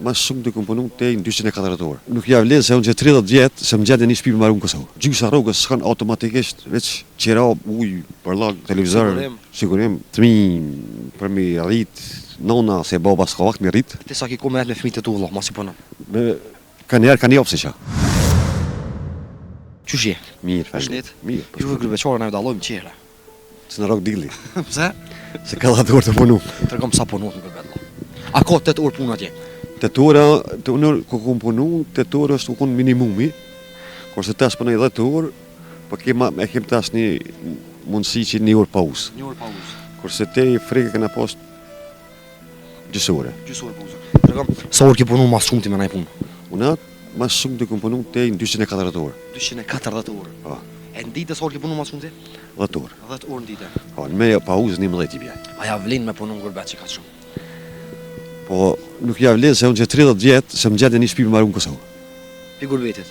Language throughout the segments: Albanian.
ma shumë të kom punu te 240 orë. Nuk ja vlen se unë që 30 vjetë se më gjende një shtëpi me marrë në Kosovë. Gjysa rrugës s'kan automatikisht veç qira, ujë, përllag, televizor, sigurim, fëmijë për mi rrit, nona se baba s'ka vakt mi rrit. Ti sa ki ku me fëmijët e tu vëlla, mos i punon. Kanë jopse qa. Qysh je? Mirë, Faleminderit. Mirë. Juve gërbeqore na dallojmë qera. Se në rrok dilli. Pse? Se ka 10 orë të punu. Tregom sa punon në gërbet. A ka 8 orë punë atje? 8 orë ku kom punu, 8 orë është ku kon minimumi. Kurse tash punoj 10 orë, po kem tash një mundësi që 1 orë pauzë. 1 orë pauzë. Kurse te frikë kena pas gjysë ore. Gjysë orë pauzë. Tregom sa orë ke punu mas shumë ti me naj punë? Unë ma shumë të kom punu te 240 orë. 240 orë. Po. E në ditë sa orë ke punu mas shumë ti? 10 orë. 10 orë në ditë. Po, në me pauzë 11 i bje. A ja vlen me punu në gërbet që ka shumë? Po, nuk ja vlen se unë që 30 vjetë se më gjende një shtëpi me marrë në Kosovë. Pi gërbetit?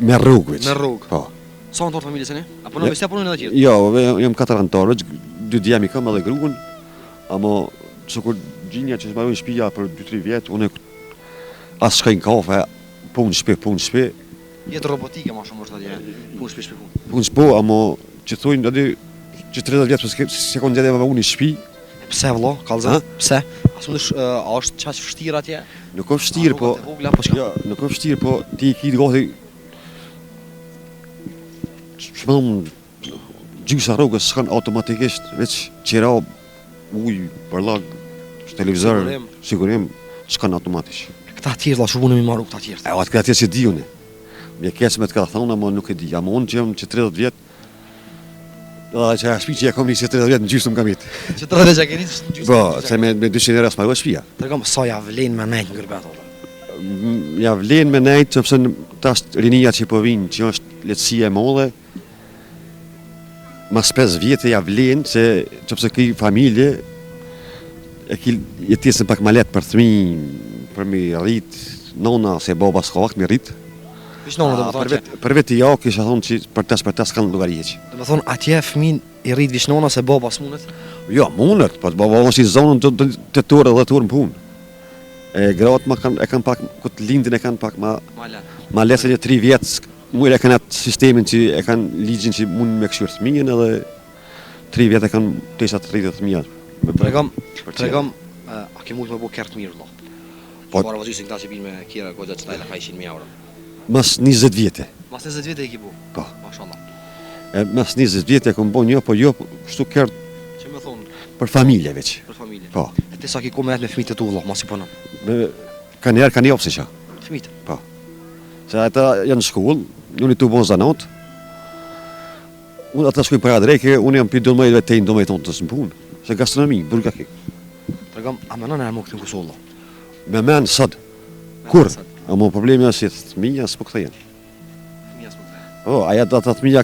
Me rrugë veç. Me rrugë? Po. Sa antarë familjes e ne? A punon me se punon edhe tjerë? Jo, jam 4 antarë, 2 djemi kam edhe gruën, ama sukur gjinja që s'marrojnë shtëpia për 2-3 vjetë, unë as shkojnë kafe, punë shpe. Jetë robotike ma shumë është atje, punë shpe punë. Punë shpo, ama që thujnë edhe që 30 vjetë se konë gjede me unë i shpi. Pse vëllo, kallëzë? Pse? A është qaq vështirë atje? Nuk është vështirë, po... Jo, nuk është vështirë, po ti i kitë gati... Shmëllëm gjysa rrugës s'kan automatikisht veç qira, ujë, përllag, televizor, sigurim, s'kan automatisht. Këta tjerë, la shurbunë mi marru këta tjerë. E, atë këta tjerë që di une. Mje kesë me të ka thonë, ama nuk e di. Ama unë që jam që 30 vjetë, që a shpi që ja kom një që 30 vjetë në gjysë më kam jetë. Që 30 vjetë që ke një gjysë? Po, se me 200 euro s'marrua shpia. Tregom, sa ja vlen me nejtë në gërbet, ola? Ja vlen me nejtë, që pëse tash rinia që po vinë, që është letësia e modhe, mas 5 vjetë ja vlen, se që pëse këj familje, e ki jetesën pak ma letë për thmi, për mi rrit, nona se baba s'ka vakt mi rrit. Vish nona dhe më thonë që? Për vetë ja, kisha thonë që për tas kanë lugari heqë. Dhe më thonë, atje fëmin i rrit vish nona se baba s'munet? Jo, mundet, po baba është i zonën të 8 orë, 10 orë në punë. E gratë e kanë pak, këtë lindin e kanë pak ma lesë një 3 vjetë, mujë e kanë atë sistemin që e kanë ligjin që mund me këshyrë thmijen edhe 3 vjetë e kanë tesat 30 thmija. Tregom, a ke mujtë me bo kërtë mirë, lo? Po para vazhjusin këta që binë me kjera godja që tajla ka 100.000 euro. Mas 20 vjetë. Mas 20 vjetë e ki bo? Po. Mashallah. Mas 20 vjetë e kom bo një, po jo, kështu kërtë... Që me thonë? Për familje veç. Për familje? Po. E ti sa ki ku me fëmijët e tu, lo, mos i punon? Kanë jopse qa. Fëmijët? Po. Se ata janë shkollë, unë i tu bon zanat. Unë ata shkojnë për adreke, unë jam për 12 vetë tejnë 12 tonë të së më punë. Se gastronomi, burka ki. Tregom, a menon e më këtë në Kosovë, lo? Me menë sëd. Kur? Amo problemi është që thmija s'po këthejen. Fëmija s'po këthejen? O, aja ata thmija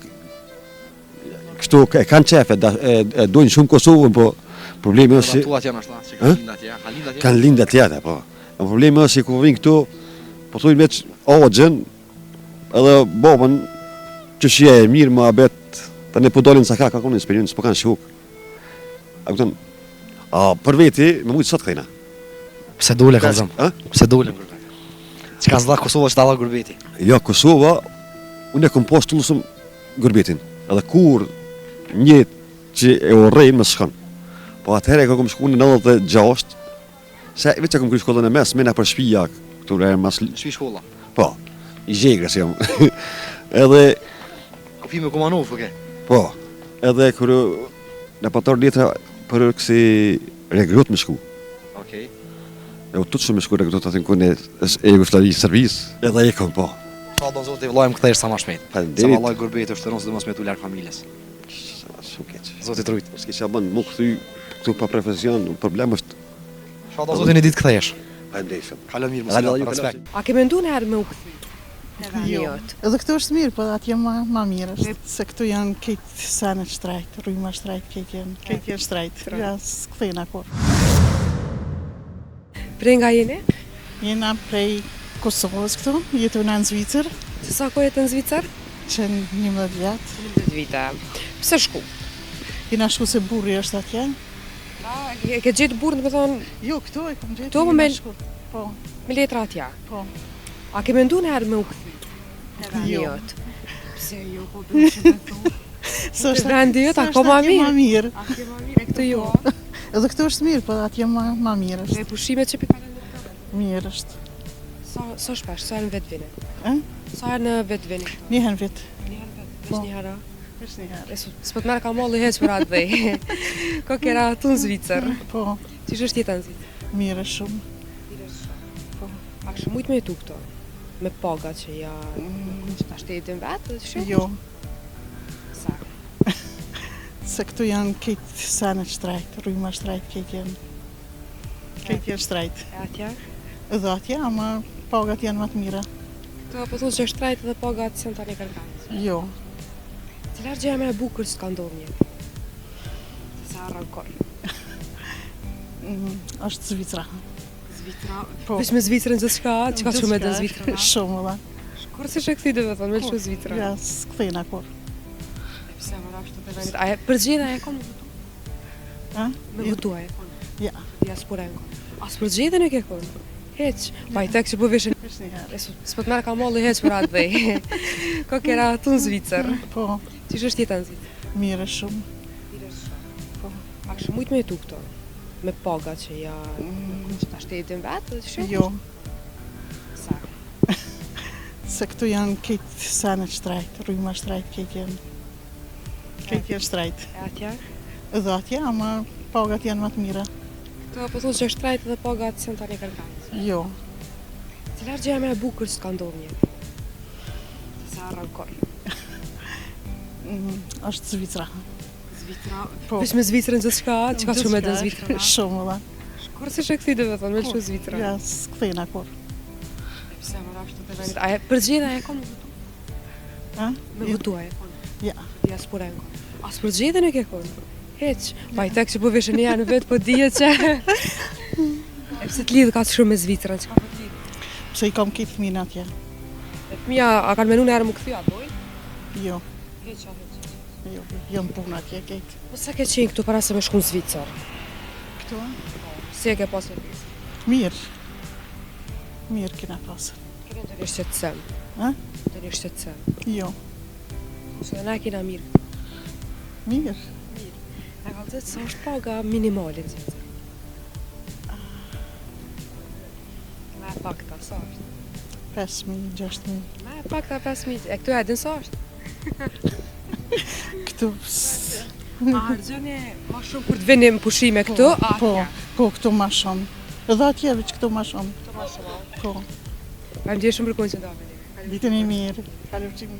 kështu e kanë qefe, e dojnë shumë Kosovën, po problemi është që... Tuat janë ashta, që kanë linda atje, kanë linda tjeta, po. Problemi është që ku vinë këtu, po thujnë veç ogjën, edhe babën që shje e mirë më abet, të ne po dolin sa ka konin s'periun, s'po kanë shuk. A këtën, për veti, me mujtë sot këthejna. Pse dole, kalzëm? Pse dole, gërbeti? Që ka zda Kosova që ta dha gërbeti? Jo, Kosova, unë e kom pas të lusëm gërbetin. Edhe kur njëtë që e orrejnë më shkon. Po atëherë e kom shku në 96, se veç e kom kry shkollën e mes, mena për shpija, këture e mas... Shpi shkolla? Po, i zhegre se jam. Edhe... Kopi me Kumanov, oke? Po, edhe kërë në pator letra për kësi regrut me shku. Okej. E u tutë shumë me shku regrut atë në kone e Jugosllavi servis, edhe e kom po. Qa do zotë i vlajmë këthejsh sa ma shmet? Faleminderit. Sa ma laj gërbeti është të nësë dhe mos me tu larkë familjes. Shumë keq. Zotë i trujtë. S'ke qa bënë mu këtu pa profesion, problem është... Qa do zotë i një ditë këthejsh? Faleminderit shumë. Kalon mirë, mësë respekt. A ke mendu në herë me u këthy? Jo, edhe këtu është mirë, po atje ma mirë është. Se këtu janë këtë senet shtrajt, rrujma shtrajt, këtë janë shtrajt. Ja, s'këthejnë akur. Prej nga jeni? Jena prej Kosovës këtu, jetuna në Zvicër, Se sa ko jetë në Zvicër? që 11 vjetë. 11 vite. Pse shku? Jena shku se burri është atje. E ke gjetë burën, me thonë, Jo, këtu e kom gjetë. Këtu, me- jena shku. Po, Me letra atja. Po. A ke mendu në herë me u këthy? Jo. Jot. Pse jo, po duhet të thu. S'është Vendi jot s'është akoma atje ma mirë. mirë. A ke ma mirë e këtë jo? Edhe këtu është mirë, po atje ma mirë Me është. pushimet që pikalen në këtë? Mirë është. Sa shpesh, sa herë në vetë vini? E? Sa herë në vetë vini? Njëhen vit. Një herë vetë, Po. veç një herë? Veç një herë. S'po të merë ka molli heq për atë dhej. Ko kera tu në Zvicër. Po, Qish është jeta në Zvicër? mirë është shumë. Po. A kështë mujtë me jetu këto? Me paga që ja... që ta shtetin vetë? Jo, Sa? se këtu janë këtë senet shtrajt, rryma shtrajt, këtë janë. Këtë janë shtrajt. E atja? Edhe atje, ama pagat janë më të mira. Këto po thunë që është trajt edhe paga të sen tani kërkanës. Jo, Cilar gjëja me e bukër s'ka ndodhë një? Se arra në korë. është Zvicra. Zvitra... Po. Vesh me Zvicrën gjithë shka, që ka shumë edhe Zvicrën? Shumë, dhe. Kur si që këthi dhe vetën, me që Zvicrën? Ja, s'kthejna kur. E pse më rafë të vendit? A e përgjeda e konë me votu? A? Me votu a e konë? Ja, Diasporën konë. As përgjeda në ke konë? Heq, pa i tek që po vishën... veç një herë. S'po të merë ka molli heq për atë dhej. Ko kera tu në Zvicër. Po, Qish është jeta në Zvicër? mirë është shumë. Po. A kështë mujtë me jetu këto? Me paga që ja... që ta shtetin vetë? Jo, Sa? se këtu janë këtë senet shtrajt, rryma shtrajt, këtë janë. Këtë janë shtrajt. E atja? Edhe atje, ama pagat janë më të mira. Këto po thunë që është trajt edhe paga të sen tani kërkanës. Jo, Cilar gjëja me e bukër s'ka ndodhë një? Se arra në korë. është Zvicra. Zvitra... Po. Vesh me Zvicrën gjithë shka, që ka shumë edhe Zvicrën? Shumë, dhe. Kur si që këthi dhe vetën, me që Zvicrën? Ja, s'kthejna kur. E pse më rafë të vendit? A e përgjeda e konë me votu? A? Me votu a e konë? Ja, Diasporën konë. As përgjeda në ke konë? Heq, pa i tek që po vishën një janë vetë, po dhije që... E pse të lidhë ka shumë me Zvicrën, që ka po të lidhë? pse i kam këtë fëmijën atje. E fëmija, a kanë menu në herë më këthy a dojnë? Jo, Heq, jo, jam punë atje këtë. Po sa ke qenë këtu para se me shku në Zvicër? Këtu, Si e ke pasur pjesë? mirë. Mirë kena pasur. Kene të një shqetësem? A? Të një shqetësem? Jo, Se dhe na kena mirë. mirë. E ka të sa është paga minimalin Zvicër? Me e pakta, sa është? 5.000, 6.000. Me e pakta 5.000, e këtu e din sa është? Këtu, A hargjoni ma shumë kur të vinim pushime këtu? A po, atje? po, këtu ma shumë. Edhe atje veç këtu ma shumë. Këtu ma shumë. Po, Kam gjë shumë për konë që da veni. ditën e mirë. Kalofçimi.